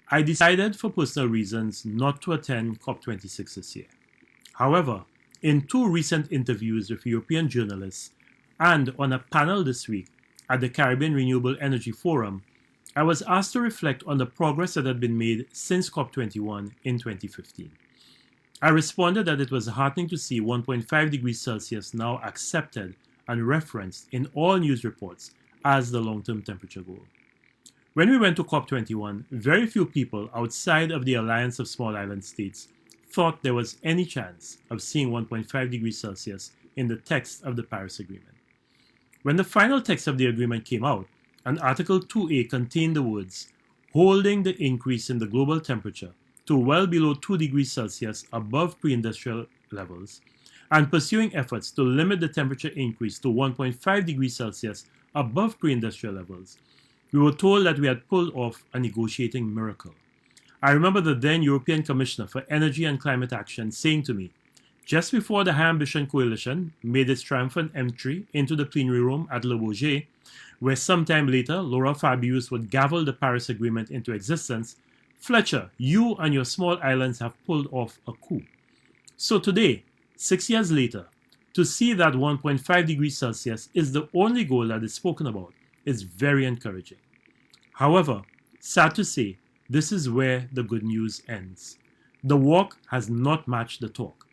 I decided for personal reasons not to attend COP26 this year. However, in two recent interviews with European journalists and on a panel this week at the Caribbean Renewable Energy Forum, I was asked to reflect on the progress that had been made since COP21 in 2015. I responded that it was heartening to see 1.5 degrees Celsius now accepted and referenced in all news reports as the long-term temperature goal. When we went to COP21, very few people outside of the Alliance of Small Island States thought there was any chance of seeing 1.5 degrees Celsius in the text of the Paris Agreement. When the final text of the agreement came out, and Article 2A contained the words, holding the increase in the global temperature to well below 2 degrees Celsius above pre-industrial levels, and pursuing efforts to limit the temperature increase to 1.5 degrees Celsius above pre-industrial levels, we were told that we had pulled off a negotiating miracle. I remember the then European Commissioner for Energy and Climate Action saying to me, just before the High Ambition Coalition made its triumphant entry into the plenary room at Le Bourget, where sometime later Laura Fabius would gavel the Paris Agreement into existence, Fletcher, you and your small islands have pulled off a coup. So today, 6 years later, to see that 1.5 degrees Celsius is the only goal that is spoken about is very encouraging. However, sad to say, this is where the good news ends. The walk has not matched the talk.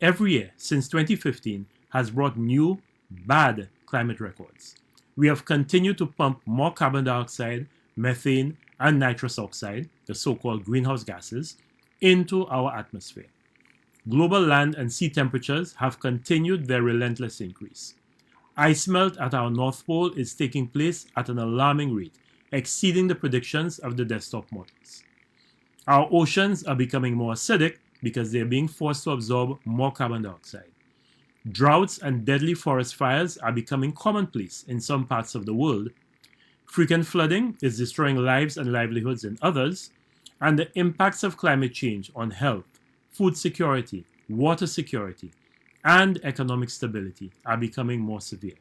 Every year since 2015 has brought new, bad climate records. We have continued to pump more carbon dioxide, methane, and nitrous oxide, the so-called greenhouse gases, into our atmosphere. Global land and sea temperatures have continued their relentless increase. Ice melt at our North Pole is taking place at an alarming rate, exceeding the predictions of the desktop models. Our oceans are becoming more acidic because they are being forced to absorb more carbon dioxide. Droughts and deadly forest fires are becoming commonplace in some parts of the world. Frequent flooding is destroying lives and livelihoods in others, and the impacts of climate change on health, food security, water security, and economic stability are becoming more severe.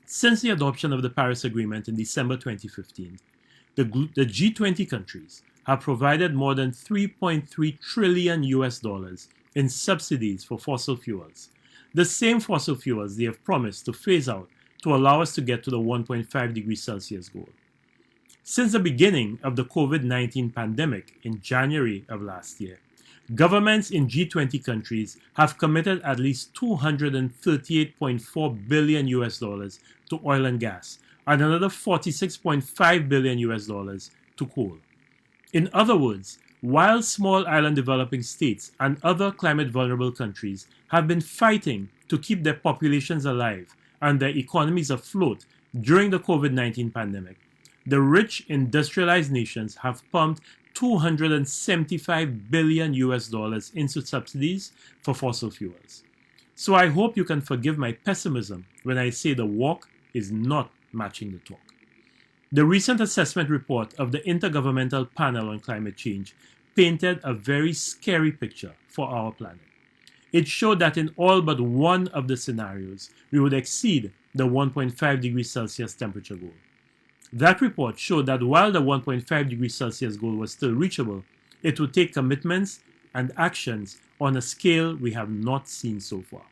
Since the adoption of the Paris Agreement in December 2015, the G20 countries have provided more than $3.3 trillion in subsidies for fossil fuels, the same fossil fuels they have promised to phase out to allow us to get to the 1.5 degrees Celsius goal. Since the beginning of the COVID-19 pandemic in January of last year, governments in G20 countries have committed at least $238.4 billion to oil and gas, and another $46.5 billion to coal. In other words, while small island developing states and other climate vulnerable countries have been fighting to keep their populations alive and their economies afloat during the COVID-19 pandemic, the rich industrialized nations have pumped $275 billion into subsidies for fossil fuels. So I hope you can forgive my pessimism when I say the walk is not matching the talk. The recent assessment report of the Intergovernmental Panel on Climate Change painted a very scary picture for our planet. It showed that in all but one of the scenarios, we would exceed the 1.5 degrees Celsius temperature goal. That report showed that while the 1.5 degrees Celsius goal was still reachable, it would take commitments and actions on a scale we have not seen so far.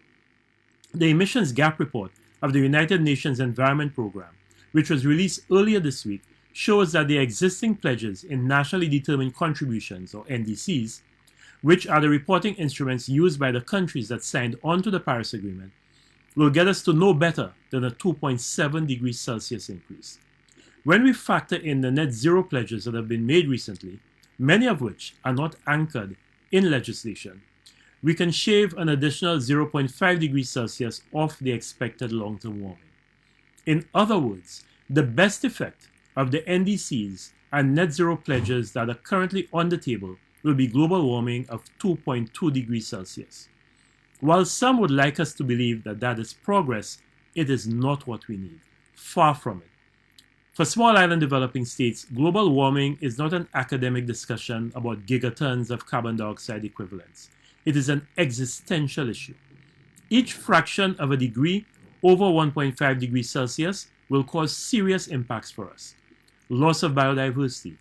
The Emissions Gap Report of the United Nations Environment Programme, which was released earlier this week, shows that the existing pledges in Nationally Determined Contributions, or NDCs, which are the reporting instruments used by the countries that signed on to the Paris Agreement, will get us to no better than a 2.7 degrees Celsius increase. When we factor in the net zero pledges that have been made recently, many of which are not anchored in legislation, we can shave an additional 0.5 degrees Celsius off the expected long-term warming. In other words, the best effect of the NDCs and net zero pledges that are currently on the table will be global warming of 2.2 degrees Celsius. While some would like us to believe that that is progress, it is not what we need. Far from it. For small island developing states, global warming is not an academic discussion about gigatons of carbon dioxide equivalents. It is an existential issue. Each fraction of a degree over 1.5 degrees Celsius will cause serious impacts for us. Loss of biodiversity,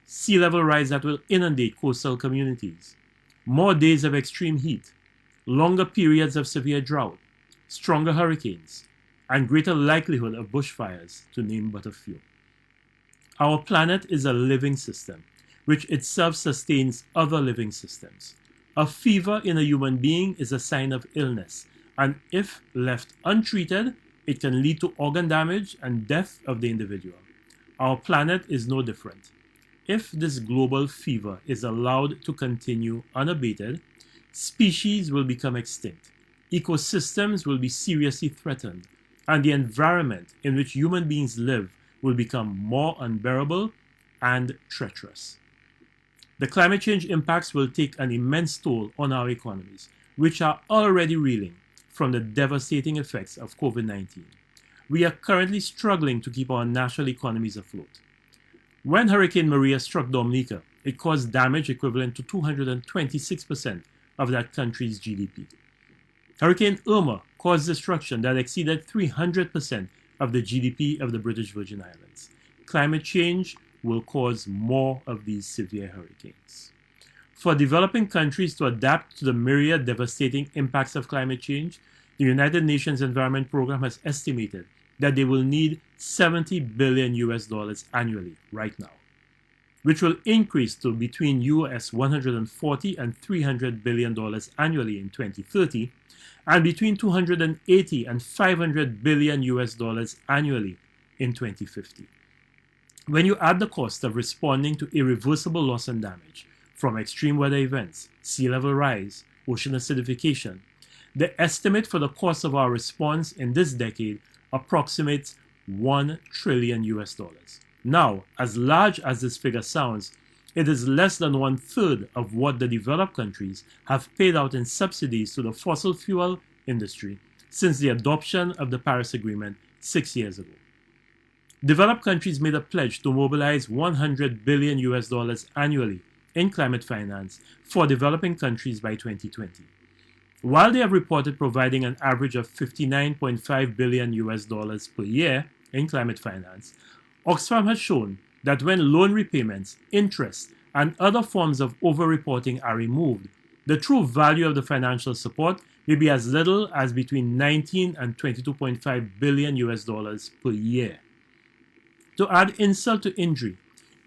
sea level rise that will inundate coastal communities, more days of extreme heat, longer periods of severe drought, stronger hurricanes, and greater likelihood of bushfires, to name but a few. Our planet is a living system, which itself sustains other living systems. A fever in a human being is a sign of illness, and if left untreated, it can lead to organ damage and death of the individual. Our planet is no different. If this global fever is allowed to continue unabated, species will become extinct, ecosystems will be seriously threatened, and the environment in which human beings live will become more unbearable and treacherous. The climate change impacts will take an immense toll on our economies, which are already reeling from the devastating effects of COVID-19. We are currently struggling to keep our national economies afloat. When Hurricane Maria struck Dominica, it caused damage equivalent to 226% of that country's GDP. Hurricane Irma caused destruction that exceeded 300% of the GDP of the British Virgin Islands. Climate change will cause more of these severe hurricanes. For developing countries to adapt to the myriad devastating impacts of climate change, the United Nations Environment Programme has estimated that they will need $70 billion annually right now, which will increase to between US $140 and $300 billion annually in 2030, and between $280 and $500 billion annually in 2050. When you add the cost of responding to irreversible loss and damage from extreme weather events, sea level rise, ocean acidification, the estimate for the cost of our response in this decade approximates $1 trillion. Now, as large as this figure sounds, it is less than 1/3 of what the developed countries have paid out in subsidies to the fossil fuel industry since the adoption of the Paris Agreement 6 years ago. Developed countries made a pledge to mobilize $100 billion annually in climate finance for developing countries by 2020. While they have reported providing an average of $59.5 billion per year in climate finance, Oxfam has shown that when loan repayments, interest, and other forms of over-reporting are removed, the true value of the financial support may be as little as between $19 and $22.5 billion per year. To add insult to injury,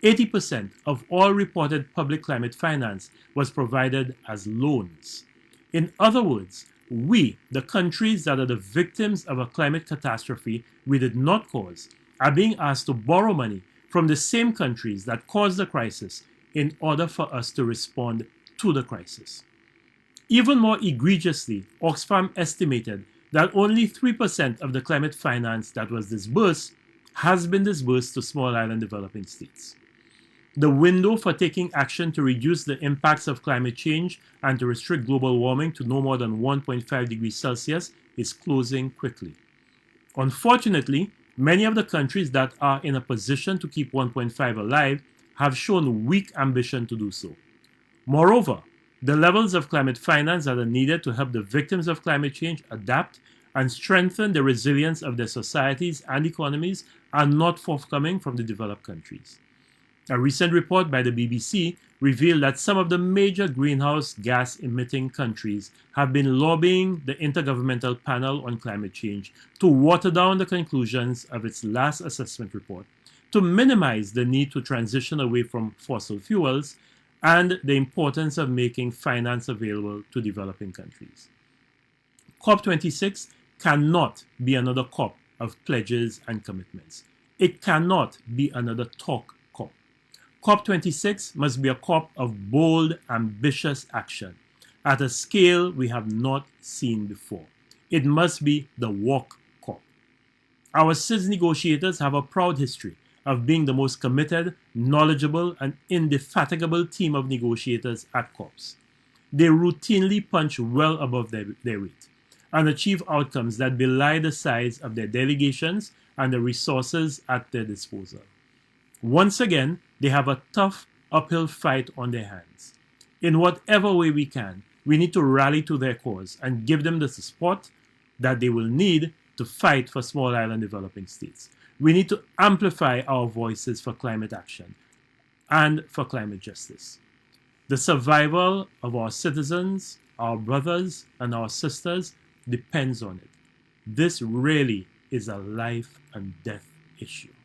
80% of all reported public climate finance was provided as loans. In other words, we, the countries that are the victims of a climate catastrophe we did not cause, are being asked to borrow money from the same countries that caused the crisis in order for us to respond to the crisis. Even more egregiously, Oxfam estimated that only 3% of the climate finance that was disbursed has been disbursed to small island developing states. The window for taking action to reduce the impacts of climate change and to restrict global warming to no more than 1.5 degrees Celsius is closing quickly. Unfortunately, many of the countries that are in a position to keep 1.5 alive have shown weak ambition to do so. Moreover, the levels of climate finance that are needed to help the victims of climate change adapt and strengthen the resilience of their societies and economies are not forthcoming from the developed countries. A recent report by the BBC revealed that some of the major greenhouse gas emitting countries have been lobbying the Intergovernmental Panel on Climate Change to water down the conclusions of its last assessment report, to minimize the need to transition away from fossil fuels and the importance of making finance available to developing countries. COP26 cannot be another COP of pledges and commitments. It cannot be another talk COP. COP26 must be a COP of bold, ambitious action at a scale we have not seen before. It must be the walk COP. Our CIS negotiators have a proud history of being the most committed, knowledgeable, and indefatigable team of negotiators at COPs. They routinely punch well above their weight and achieve outcomes that belie the size of their delegations and the resources at their disposal. Once again, they have a tough uphill fight on their hands. In whatever way we can, we need to rally to their cause and give them the support that they will need to fight for small island developing states. We need to amplify our voices for climate action. and for climate justice. The survival of our citizens, our brothers, and our sisters depends on it. This really is a life and death issue.